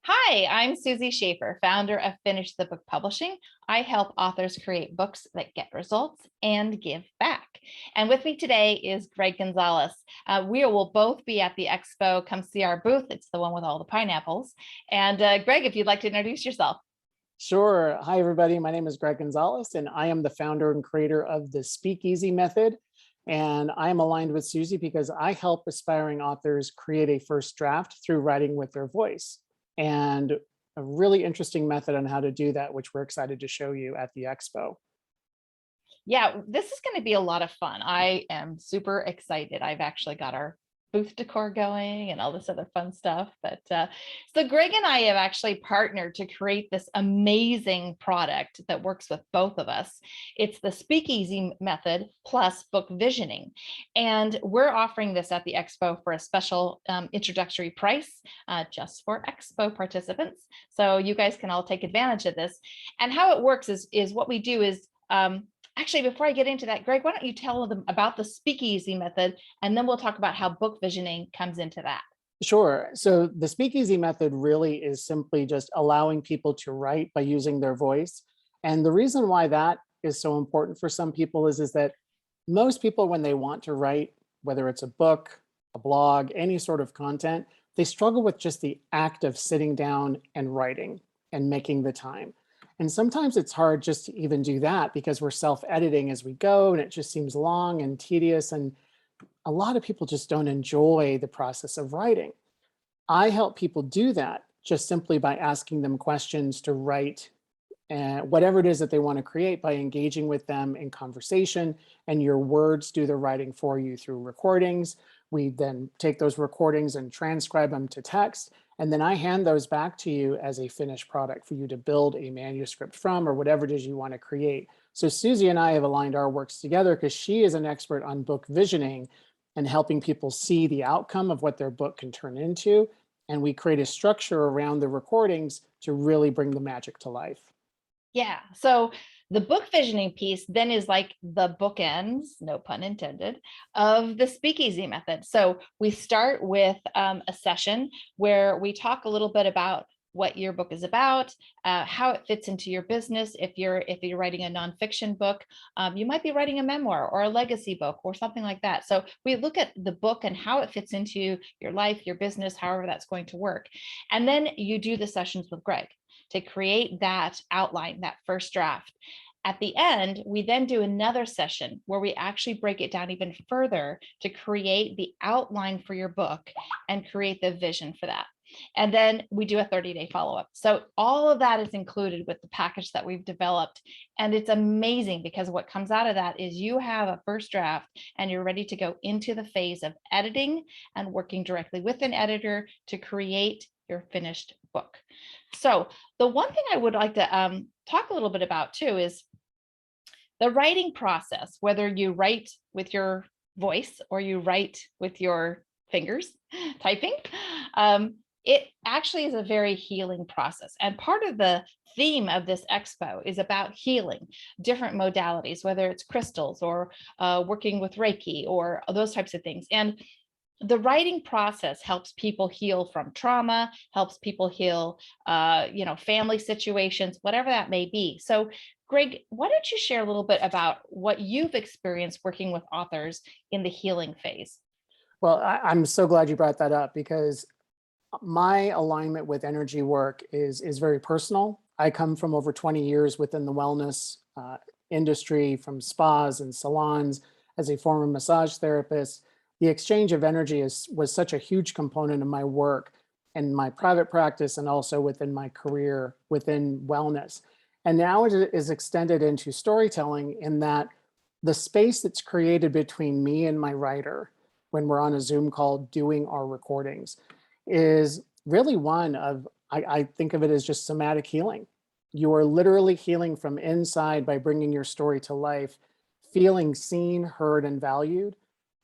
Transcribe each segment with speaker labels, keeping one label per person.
Speaker 1: Hi, I'm Susie Schaefer, founder of Finish the Book Publishing. I help authors create books that get results and give back. And with me today is Greg Gonzalez. We will both be at the expo. Come see our booth. It's the one with all the pineapples. And Greg, if you'd like to introduce yourself.
Speaker 2: Sure. Hi, everybody. My name is Greg Gonzalez, and I am the founder and creator of the Speakeasy Method. And I am aligned with Susie because I help aspiring authors create a first draft through writing with their voice. And a really interesting method on how to do that, which we're excited to show you at the expo.
Speaker 1: Yeah, this is going to be a lot of fun. I am super excited. I've actually got our booth decor going and all this other fun stuff. But so Greg and I have actually partnered to create this amazing product that works with both of us. It's the Speakeasy Method plus book visioning. And we're offering this at the expo for a special introductory price just for expo participants. So you guys can all take advantage of this. And how it works is what we do is actually, before I get into that, Greg, why don't you tell them about the Speakeasy Method, and then we'll talk about how book visioning comes into that.
Speaker 2: Sure. So the Speakeasy Method really is simply just allowing people to write by using their voice. And the reason why that is so important for some people is that most people, when they want to write, whether it's a book, a blog, any sort of content, they struggle with just the act of sitting down and writing and making the time. And sometimes it's hard just to even do that because we're self-editing as we go and it just seems long and tedious. And a lot of people just don't enjoy the process of writing. I help people do that just simply by asking them questions to write whatever it is that they want to create by engaging with them in conversation, and your words do the writing for you through recordings. We then take those recordings and transcribe them to text, and then I hand those back to you as a finished product for you to build a manuscript from or whatever it is you want to create. So Susie and I have aligned our works together because she is an expert on book visioning and helping people see the outcome of what their book can turn into. And we create a structure around the recordings to really bring the magic to life.
Speaker 1: Yeah. So the book visioning piece then is like the bookends, no pun intended, of the Speakeasy Method. So we start with a session where we talk a little bit about what your book is about, how it fits into your business. If you're writing a nonfiction book, you might be writing a memoir or a legacy book or something like that. So we look at the book and how it fits into your life, your business, however that's going to work. And then you do the sessions with Greg to create that outline, that first draft. At the end, we then do another session where we actually break it down even further to create the outline for your book and create the vision for that. And then we do a 30-day follow-up. So all of that is included with the package that we've developed. And it's amazing because what comes out of that is you have a first draft and you're ready to go into the phase of editing and working directly with an editor to create your finished book. So the one thing I would like to talk a little bit about too is the writing process, whether you write with your voice or you write with your fingers typing. It actually is a very healing process. And part of the theme of this expo is about healing different modalities, whether it's crystals or working with Reiki or those types of things. And the writing process helps people heal from trauma, helps people heal, family situations, whatever that may be. So, Greg, why don't you share a little bit about what you've experienced working with authors in the healing phase?
Speaker 2: Well, I'm so glad you brought that up because my alignment with energy work is very personal. I come from over 20 years within the wellness industry, from spas and salons as a former massage therapist. The exchange of energy was such a huge component of my work and my private practice and also within my career within wellness. And now it is extended into storytelling in that the space that's created between me and my writer when we're on a Zoom call doing our recordings is really one of, I think of it as just somatic healing. You are literally healing from inside by bringing your story to life, feeling seen, heard, and valued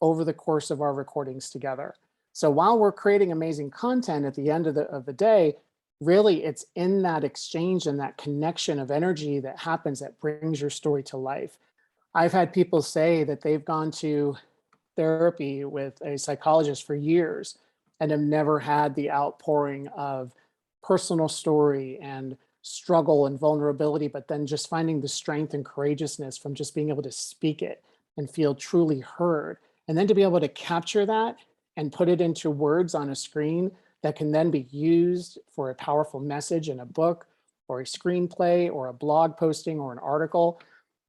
Speaker 2: over the course of our recordings together. So while we're creating amazing content at the end of the day, really it's in that exchange and that connection of energy that happens that brings your story to life. I've had people say that they've gone to therapy with a psychologist for years and have never had the outpouring of personal story and struggle and vulnerability, but then just finding the strength and courageousness from just being able to speak it and feel truly heard. And then to be able to capture that and put it into words on a screen that can then be used for a powerful message in a book or a screenplay or a blog posting or an article.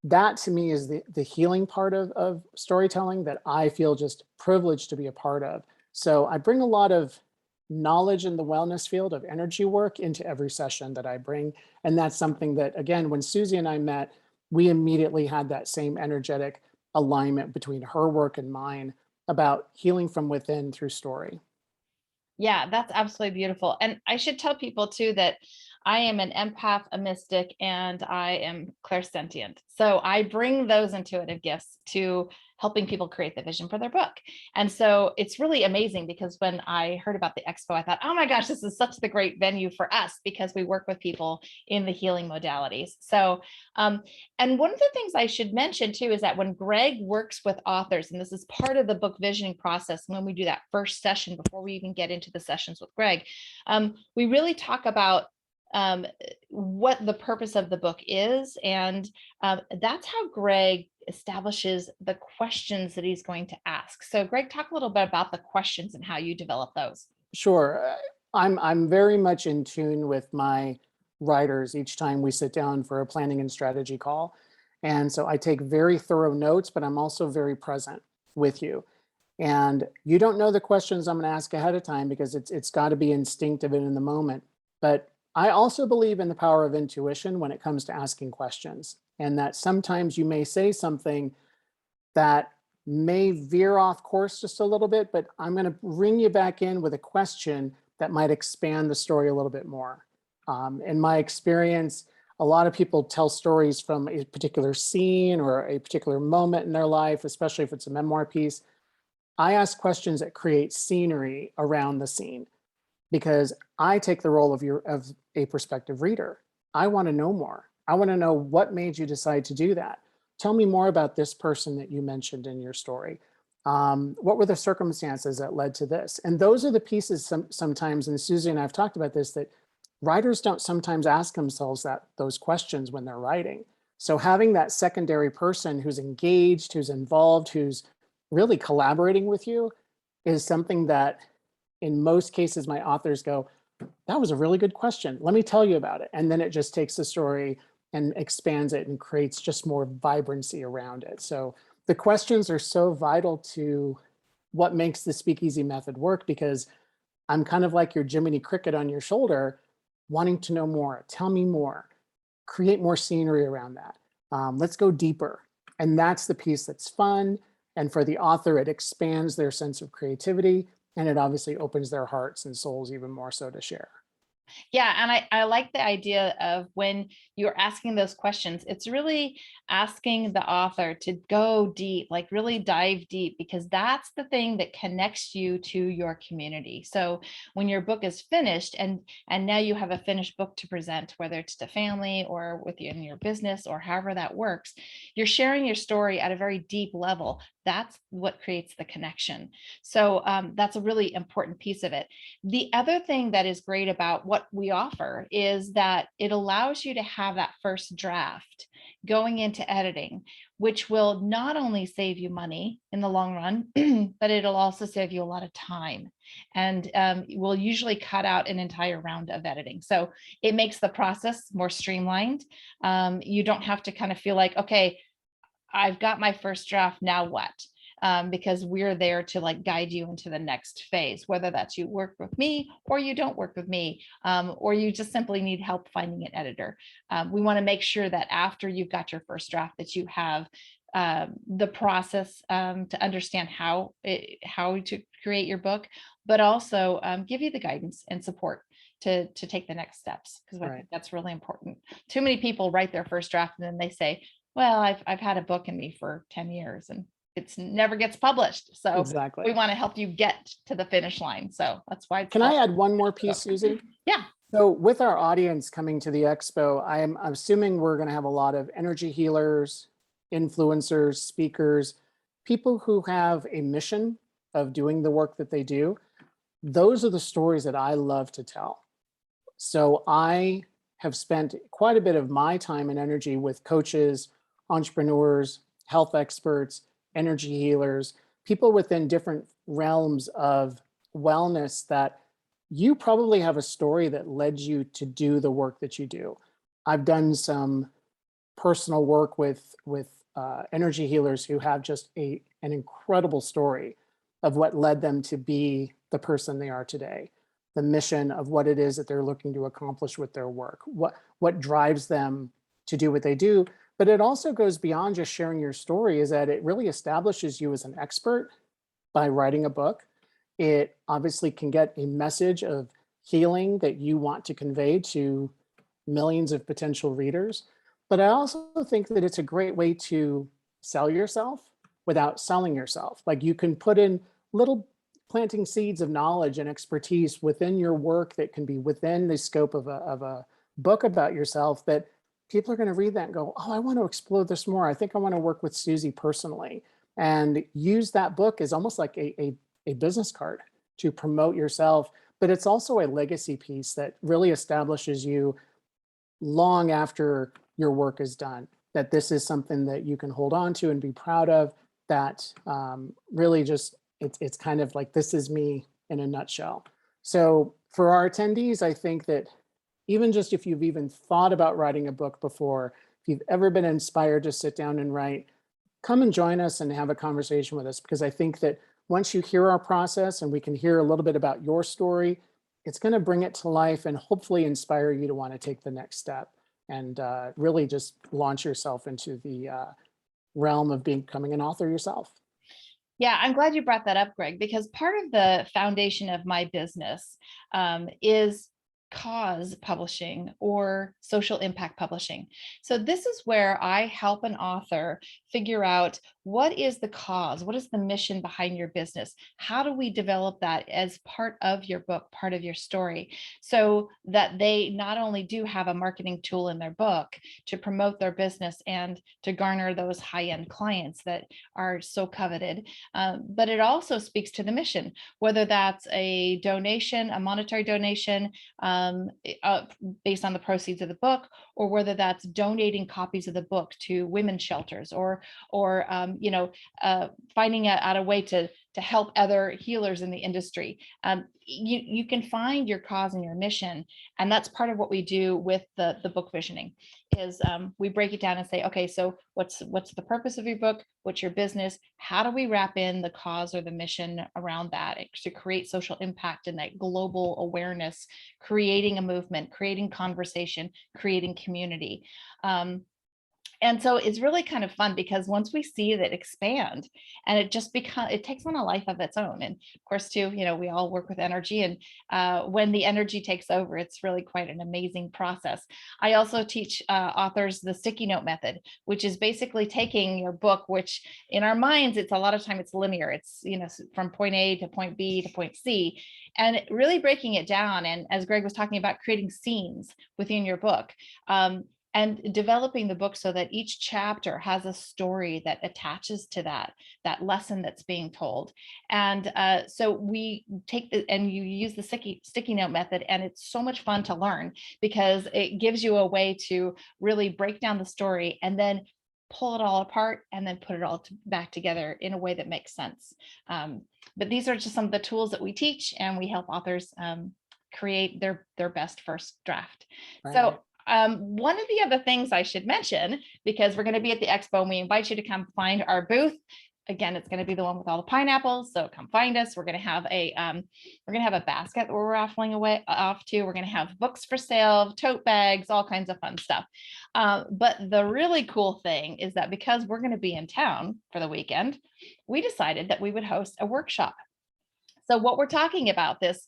Speaker 2: That to me is the healing part of storytelling that I feel just privileged to be a part of. So I bring a lot of knowledge in the wellness field of energy work into every session that I bring. And that's something that, again, when Susie and I met, we immediately had that same energetic alignment between her work and mine about healing from within through story.
Speaker 1: Yeah, that's absolutely beautiful. And I should tell people too that I am an empath, a mystic, and I am clairsentient. So I bring those intuitive gifts to helping people create the vision for their book. And so it's really amazing because when I heard about the expo, I thought, oh my gosh, this is such the great venue for us because we work with people in the healing modalities. So, and one of the things I should mention too is that when Greg works with authors, and this is part of the book visioning process, when we do that first session before we even get into the sessions with Greg, we really talk about what the purpose of the book is. And that's how Greg establishes the questions that he's going to ask. So Greg, talk a little bit about the questions and how you develop those.
Speaker 2: Sure. I'm very much in tune with my writers each time we sit down for a planning and strategy call. And so I take very thorough notes, but I'm also very present with you. And you don't know the questions I'm going to ask ahead of time because it's got to be instinctive and in the moment. But I also believe in the power of intuition when it comes to asking questions, and that sometimes you may say something that may veer off course just a little bit, but I'm going to bring you back in with a question that might expand the story a little bit more. In my experience, a lot of people tell stories from a particular scene or a particular moment in their life, especially if it's a memoir piece. I ask questions that create scenery around the scene because I take the role of a prospective reader. I want to know more. I want to know what made you decide to do that. Tell me more about this person that you mentioned in your story. What were the circumstances that led to this? And those are the pieces sometimes, and Susie and I have talked about this, that writers don't sometimes ask themselves those questions when they're writing. So having that secondary person who's engaged, who's involved, who's really collaborating with you is something that in most cases my authors go, that was a really good question. Let me tell you about it. And then it just takes the story and expands it and creates just more vibrancy around it. So the questions are so vital to what makes the speakeasy method work, because I'm kind of like your Jiminy Cricket on your shoulder, wanting to know more. Tell me more, create more scenery around that. Let's go deeper. And that's the piece that's fun. And for the author, it expands their sense of creativity, and it obviously opens their hearts and souls even more so to share.
Speaker 1: Yeah, and I like the idea of when you're asking those questions, it's really asking the author to go deep, like really dive deep, because that's the thing that connects you to your community. So when your book is finished and now you have a finished book to present, whether it's to family or with you in your business or however that works, you're sharing your story at a very deep level. That's what creates the connection. So that's a really important piece of it. The other thing that is great about what we offer is that it allows you to have that first draft going into editing, which will not only save you money in the long run, but it'll also save you a lot of time. And we'll usually cut out an entire round of editing. So it makes the process more streamlined. You don't have to kind of feel like, okay, I've got my first draft, now what? Because we're there to like guide you into the next phase, whether that's you work with me or you don't work with me, or you just simply need help finding an editor. We want to make sure that after you've got your first draft that you have the process to understand how to create your book, but also give you the guidance and support to take the next steps, because I think that's really important. Too many people write their first draft and then they say, well, I've had a book in me for 10 years and it's never gets published. So we
Speaker 2: Exactly.
Speaker 1: want to help you get to the finish line. So that's why it's
Speaker 2: Can I
Speaker 1: called.
Speaker 2: add one more piece, Susie?
Speaker 1: Yeah.
Speaker 2: So with our audience coming to the expo, I'm assuming we're going to have a lot of energy healers, influencers, speakers, people who have a mission of doing the work that they do. Those are the stories that I love to tell. So I have spent quite a bit of my time and energy with coaches, entrepreneurs, health experts, energy healers, people within different realms of wellness that you probably have a story that led you to do the work that you do. I've done some personal work with energy healers who have just an incredible story of what led them to be the person they are today, the mission of what it is that they're looking to accomplish with their work, what drives them to do what they do. But it also goes beyond just sharing your story, is that it really establishes you as an expert by writing a book. It obviously can get a message of healing that you want to convey to millions of potential readers. But I also think that it's a great way to sell yourself without selling yourself. Like, you can put in little planting seeds of knowledge and expertise within your work that can be within the scope of a book about yourself, that people are going to read that and go, oh, I want to explore this more. I think I want to work with Susie personally, and use that book as almost like a business card to promote yourself. But it's also a legacy piece that really establishes you long after your work is done, that this is something that you can hold on to and be proud of, that really just, it's kind of like, this is me in a nutshell. So for our attendees, I think that even just if you've even thought about writing a book before, if you've ever been inspired to sit down and write, come and join us and have a conversation with us, because I think that once you hear our process and we can hear a little bit about your story, it's going to bring it to life and hopefully inspire you to want to take the next step and really just launch yourself into the realm of becoming an author yourself.
Speaker 1: Yeah, I'm glad you brought that up, Greg, because part of the foundation of my business is cause publishing or social impact publishing. So this is where I help an author figure out, what is the cause? What is the mission behind your business? How do we develop that as part of your book, part of your story, so that they not only do have a marketing tool in their book to promote their business and to garner those high-end clients that are so coveted, but it also speaks to the mission, whether that's a donation, a monetary donation, based on the proceeds of the book, or whether that's donating copies of the book to women's shelters, or finding out a way to help other healers in the industry. You can find your cause and your mission, and that's part of what we do with the book visioning. Is we break it down and say, okay, so what's the purpose of your book? What's your business? How do we wrap in the cause or the mission around that to create social impact and that global awareness, creating a movement, creating conversation, creating community. And so it's really kind of fun, because once we see that expand, and it takes on a life of its own. And of course, too, we all work with energy, and when the energy takes over, it's really quite an amazing process. I also teach authors the sticky note method, which is basically taking your book, which in our minds, it's a lot of time it's linear. It's, from point A to point B to point C, and really breaking it down. And as Greg was talking about, creating scenes within your book. And developing the book so that each chapter has a story that attaches to that lesson that's being told. And so we take and you use the sticky note method, and it's so much fun to learn, because it gives you a way to really break down the story and then pull it all apart and then put it all back together in a way that makes sense. But these are just some of the tools that we teach, and we help authors create their best first draft.
Speaker 2: Right.
Speaker 1: So one of the other things I should mention, because we're going to be at the expo, and we invite you to come find our booth. Again, it's going to be the one with all the pineapples, so come find us. We're going to have a basket that we're raffling away off to. We're going to have books for sale, tote bags, all kinds of fun stuff. But the really cool thing is that because we're going to be in town for the weekend, we decided that we would host a workshop. So what we're talking about, this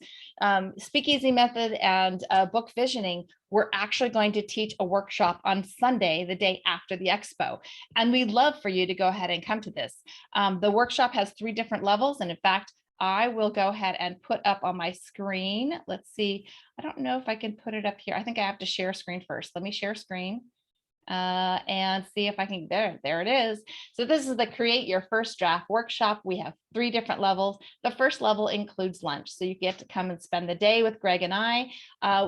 Speaker 1: speakeasy method and book visioning, we're actually going to teach a workshop on Sunday, the day after the expo. And we'd love for you to go ahead and come to this. The workshop has 3 different levels. And in fact, I will go ahead and put up on my screen. Let's see. I don't know if I can put it up here. I think I have to share screen first. Let me share screen. and see if I can, there it is. So this is the Create Your First Draft workshop. We have 3 different levels. The first level includes lunch. So you get to come and spend the day with Greg and I.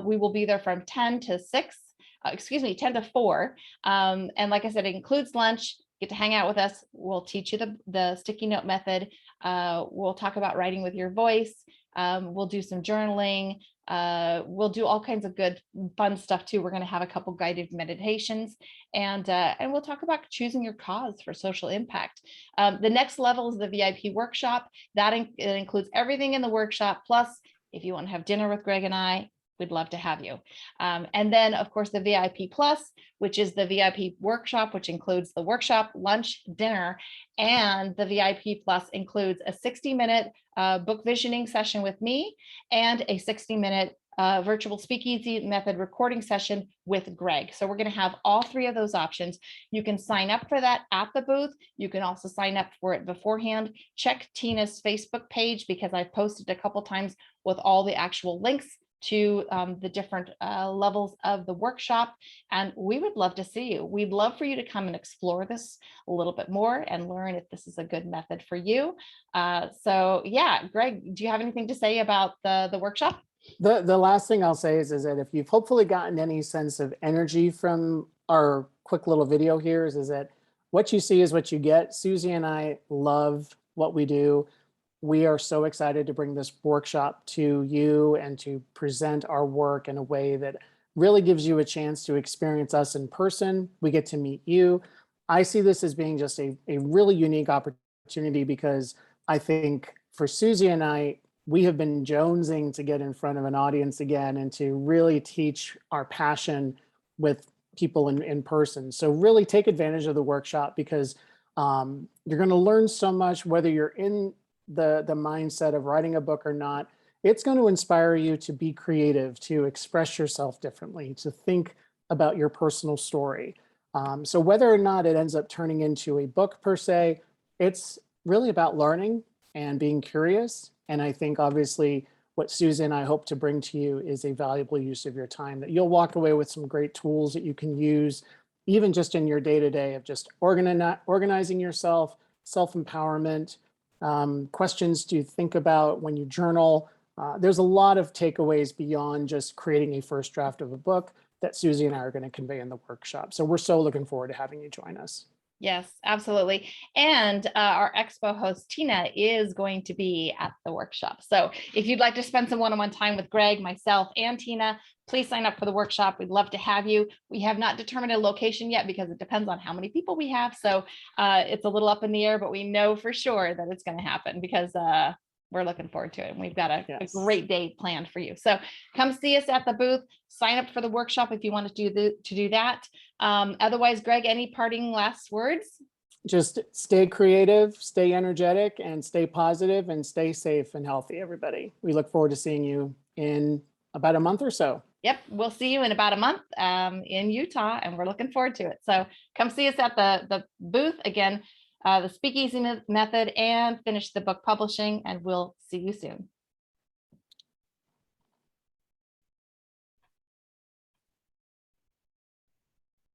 Speaker 1: We will be there from 10 to 6, 10 to 4. And like I said, it includes lunch. Get to hang out with us. We'll teach you the sticky note method. We'll talk about writing with your voice. We'll do some journaling. We'll do all kinds of good, fun stuff too. We're going to have a couple guided meditations, and we'll talk about choosing your cause for social impact. The next level is the VIP workshop. It includes everything in the workshop. Plus, if you want to have dinner with Greg and I, we'd love to have you. And then, of course, the VIP Plus, which is the VIP workshop, which includes the workshop, lunch, dinner, and the VIP Plus includes a 60-minute book visioning session with me and a 60-minute virtual speakeasy method recording session with Greg. So we're going to have all 3 of those options. You can sign up for that at the booth. You can also sign up for it beforehand. Check Tina's Facebook page because I've posted a couple times with all the actual links to the different levels of the workshop. And we would love to see you. We'd love for you to come and explore this a little bit more and learn if this is a good method for you. So yeah, Greg, do you have anything to say about the workshop?
Speaker 2: The last thing I'll say is that if you've hopefully gotten any sense of energy from our quick little video here, is that what you see is what you get. Susie and I love what we do. We are so excited to bring this workshop to you and to present our work in a way that really gives you a chance to experience us in person. We get to meet you. I see this as being just a really unique opportunity because I think for Susie and I, we have been jonesing to get in front of an audience again and to really teach our passion with people in person. So really take advantage of the workshop because you're going to learn so much, whether you're in the mindset of writing a book or not. It's going to inspire you to be creative, to express yourself differently, to think about your personal story. So whether or not it ends up turning into a book per se, it's really about learning and being curious. And I think obviously what Susie and I hope to bring to you is a valuable use of your time, that you'll walk away with some great tools that you can use, even just in your day-to-day of just organizing yourself, self-empowerment, questions to think about when you journal. There's a lot of takeaways beyond just creating a first draft of a book that Susie and I are going to convey in the workshop. So we're so looking forward to having you join us.
Speaker 1: Yes, absolutely. And our expo host, Tina, is going to be at the workshop. So if you'd like to spend some one-on-one time with Greg, myself, and Tina, please sign up for the workshop. We'd love to have you. We have not determined a location yet because it depends on how many people we have. So it's a little up in the air, but we know for sure that it's going to happen because we're looking forward to it. And we've got a great day planned for you. So come see us at the booth, sign up for the workshop if you want to do that. Otherwise, Greg, any parting last words?
Speaker 2: Just stay creative, stay energetic, and stay positive, and stay safe and healthy, everybody. We look forward to seeing you in about a month or so.
Speaker 1: Yep, we'll see you in about a month in Utah, and we're looking forward to it. So come see us at the booth again, the Speakeasy Method, and finish the book publishing, and we'll see you soon.